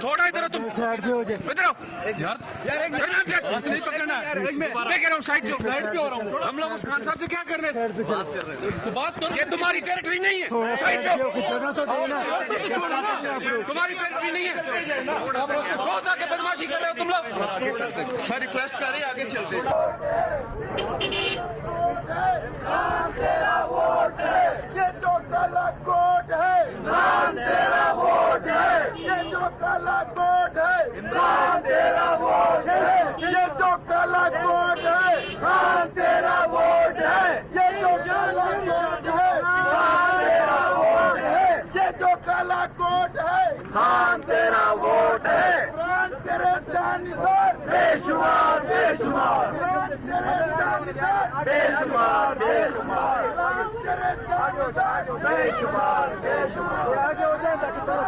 थोड़ा इधर तुम इधर आओ यार नहीं पकड़ना है। मैं कह रहा हूँ साइड पे हो रहा हूँ। हम लोग उस खान साहब से क्या कर रहे हैं? तो बात करो। ये तुम्हारी टेरिटरी नहीं है। साइड पे तुम्हारी टेरिटरी नहीं है। रोज आके बदमाशी कर रहे हो तुम लोग। सर रिक्वेस्ट कर रहे हैं आगे चलते। तेरा वोट है ये जो काला कोट है, इमरान तेरा वोट है ये जो काला कोट है, इमरान तेरा वोट है ये जो काला कोट है, इमरान तेरा वोट है ये जो काला कोट है, इमरान तेरा वोट है ये जो काला कोट है, इमरान तेरा वोट है। इमरान तेरे जानवर बेशुमार बेशुमार, इमरान तेरे जानवर बेशुमार बेशुमार, बेशुमार बेशुमार। आगे हो जाए ताकि थोड़ा